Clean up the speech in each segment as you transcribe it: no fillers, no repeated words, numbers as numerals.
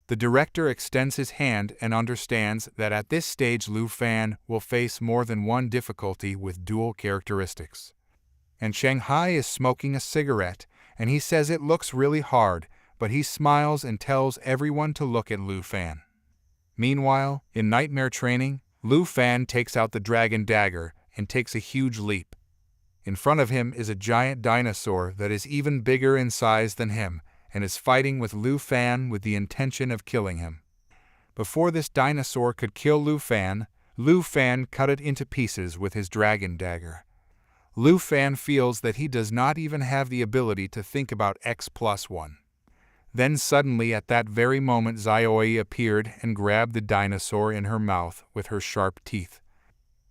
The director extends his hand and understands that at this stage Lu Fan will face more than one difficulty with dual characteristics. And Shanghai is smoking a cigarette, and he says it looks really hard, but he smiles and tells everyone to look at Lu Fan. Meanwhile, in nightmare training, Lu Fan takes out the dragon dagger and takes a huge leap. In front of him is a giant dinosaur that is even bigger in size than him, and is fighting with Lu Fan with the intention of killing him. Before this dinosaur could kill Lu Fan cut it into pieces with his dragon dagger. Lu Fan feels that he does not even have the ability to think about X+1. Then suddenly at that very moment Xiaoyi appeared and grabbed the dinosaur in her mouth with her sharp teeth.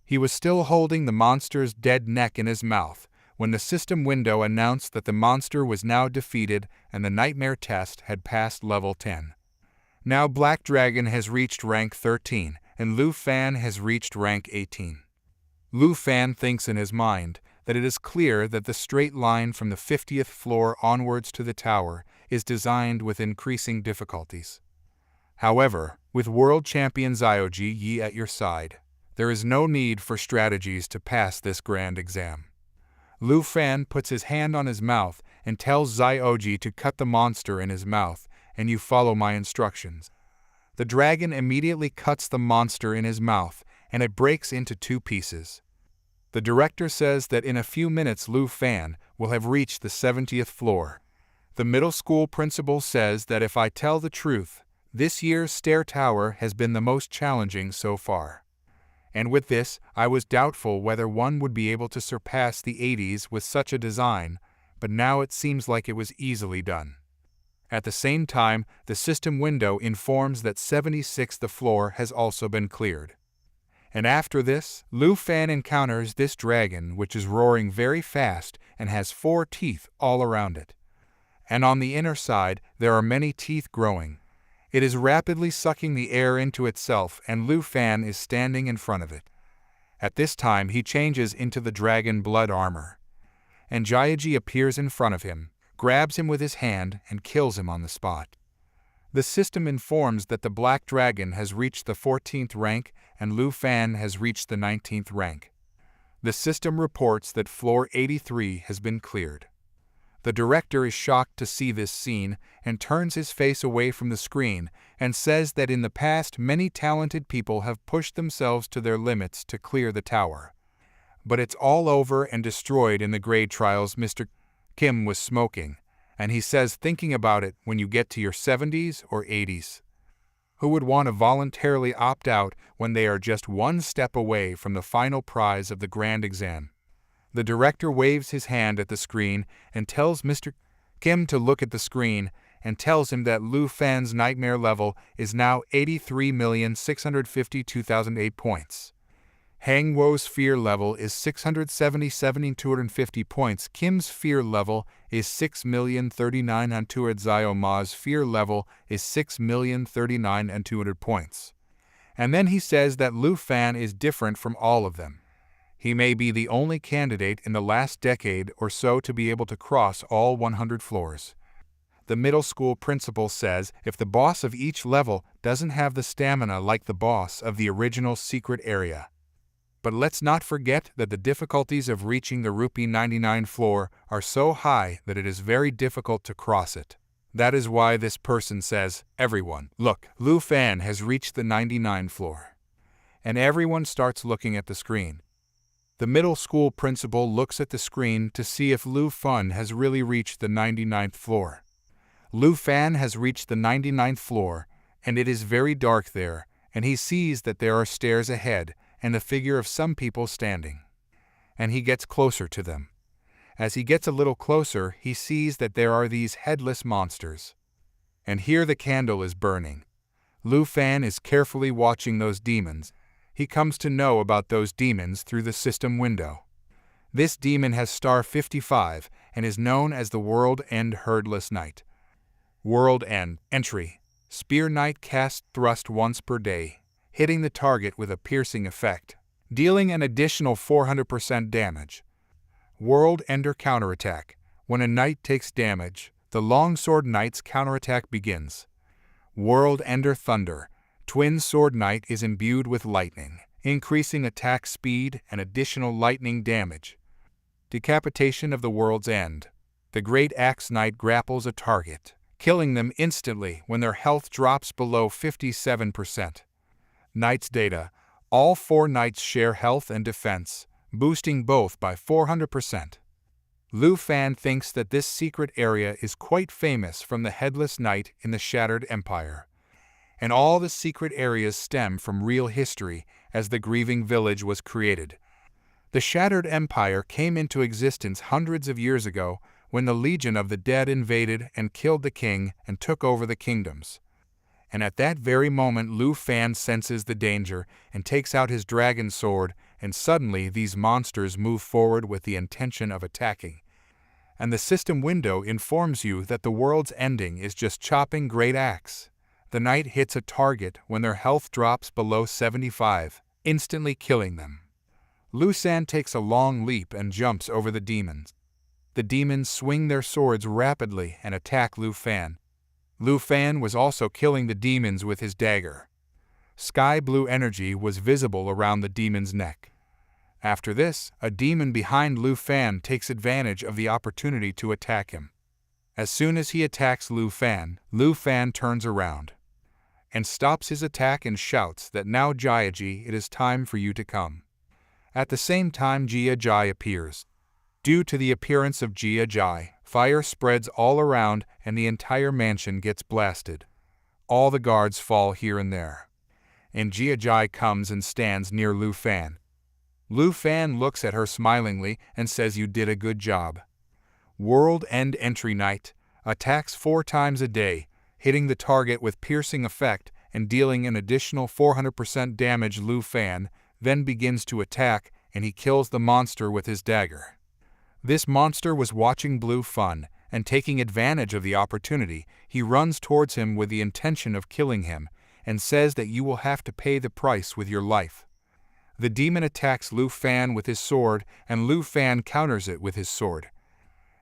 He was still holding the monster's dead neck in his mouth when the system window announced that the monster was now defeated and the nightmare test had passed level 10. Now Black Dragon has reached rank 13 and Lu Fan has reached rank 18. Lu Fan thinks in his mind that it is clear that the straight line from the 50th floor onwards to the tower is designed with increasing difficulties. However, with world champion Xiaoji Yi at your side, there is no need for strategies to pass this grand exam. Lu Fan puts his hand on his mouth and tells Xiaoji to cut the monster in his mouth, and you follow my instructions. The dragon immediately cuts the monster in his mouth, and it breaks into 2 pieces. The director says that in a few minutes Lu Fan will have reached the 70th floor. The middle school principal says that if I tell the truth, this year's stair tower has been the most challenging so far. And with this, I was doubtful whether one would be able to surpass the 80s with such a design, but now it seems like it was easily done. At the same time, the system window informs that 76th floor has also been cleared. And after this, Lu Fan encounters this dragon which is roaring very fast and has 4 teeth all around it. And on the inner side, there are many teeth growing. It is rapidly sucking the air into itself and Lu Fan is standing in front of it. At this time he changes into the dragon blood armor. And Jiaji appears in front of him, grabs him with his hand and kills him on the spot. The system informs that the Black Dragon has reached the 14th rank and Lu Fan has reached the 19th rank. The system reports that floor 83 has been cleared. The director is shocked to see this scene and turns his face away from the screen and says that in the past many talented people have pushed themselves to their limits to clear the tower. But it's all over and destroyed in the grade trials. Mr. Kim was smoking, and he says thinking about it when you get to your 70s or 80s. Who would want to voluntarily opt out when they are just one step away from the final prize of the grand exam? The director waves his hand at the screen and tells Mr. Kim to look at the screen and tells him that Lu Fan's nightmare level is now 83,652,008 points. Hang Wo's fear level is 677,250 points. Kim's fear level is 6,039,200. Xiao Ma's fear level is 6,039,200 points. And then he says that Lu Fan is different from all of them. He may be the only candidate in the last decade or so to be able to cross all 100 floors. The middle school principal says if the boss of each level doesn't have the stamina like the boss of the original secret area. But let's not forget that the difficulties of reaching the Rupee 99 floor are so high that it is very difficult to cross it. That is why this person says, everyone, look, Lu Fan has reached the 99 floor. And everyone starts looking at the screen. The middle school principal looks at the screen to see if Lu Fan has really reached the 99th floor. Lu Fan has reached the 99th floor, and it is very dark there, and he sees that there are stairs ahead and the figure of some people standing. And he gets closer to them. As he gets a little closer, he sees that there are these headless monsters. And here the candle is burning. Lu Fan is carefully watching those demons. He comes to know about those demons through the system window. This demon has star 55 and is known as the World End Herdless Knight. World End Entry. Spear Knight casts thrust once per day, hitting the target with a piercing effect, dealing an additional 400% damage. World Ender Counterattack. When a knight takes damage, the Longsword Knight's counterattack begins. World Ender Thunder. Twin Sword Knight is imbued with lightning, increasing attack speed and additional lightning damage. Decapitation of the World's End. The Great Axe Knight grapples a target, killing them instantly when their health drops below 57%. Knight's data. All 4 knights share health and defense, boosting both by 400%. Lu Fan thinks that this secret area is quite famous from the Headless Knight in the Shattered Empire. And all the secret areas stem from real history as the Grieving Village was created. The Shattered Empire came into existence hundreds of years ago when the Legion of the Dead invaded and killed the king and took over the kingdoms. And at that very moment Lu Fan senses the danger and takes out his dragon sword, and suddenly these monsters move forward with the intention of attacking. And the system window informs you that the world's ending is just chopping Great Axe. The knight hits a target when their health drops below 75, instantly killing them. Lu Fan takes a long leap and jumps over the demons. The demons swing their swords rapidly and attack Lu Fan. Lu Fan was also killing the demons with his dagger. Sky blue energy was visible around the demon's neck. After this, a demon behind Lu Fan takes advantage of the opportunity to attack him. As soon as he attacks Lu Fan turns around and stops his attack and shouts that now Jiaji, it is time for you to come. At the same time Jiaji appears. Due to the appearance of Jiaji, fire spreads all around and the entire mansion gets blasted. All the guards fall here and there. And Jiaji comes and stands near Lu Fan. Lu Fan looks at her smilingly and says, "You did a good job." World End Entry Knight attacks 4 times a day, hitting the target with piercing effect and dealing an additional 400% damage. Lu Fan then begins to attack and he kills the monster with his dagger. This monster was watching Blue Fun, and taking advantage of the opportunity, he runs towards him with the intention of killing him, and says that you will have to pay the price with your life. The demon attacks Lu Fan with his sword, and Lu Fan counters it with his sword.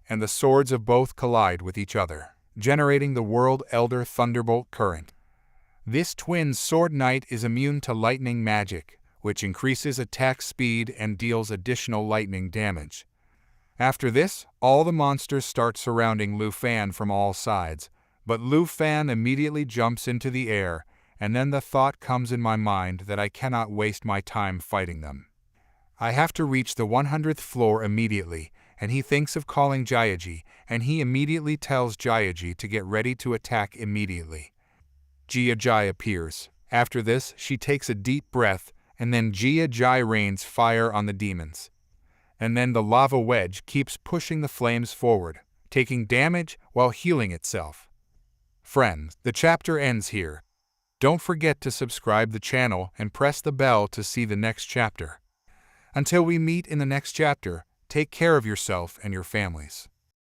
And the swords of both collide with each other, generating the World Elder Thunderbolt current. This twin sword knight is immune to lightning magic, which increases attack speed and deals additional lightning damage. After this, all the monsters start surrounding Lu Fan from all sides, but Lu Fan immediately jumps into the air, and then the thought comes in my mind that I cannot waste my time fighting them. I have to reach the 100th floor immediately, and he thinks of calling Jiaji, and he immediately tells Jiaji to get ready to attack immediately. Jiaji appears. After this, she takes a deep breath, and then Jiaji rains fire on the demons. And then the lava wedge keeps pushing the flames forward, taking damage while healing itself. Friends, the chapter ends here. Don't forget to subscribe the channel and press the bell to see the next chapter. Until we meet in the next chapter, take care of yourself and your families.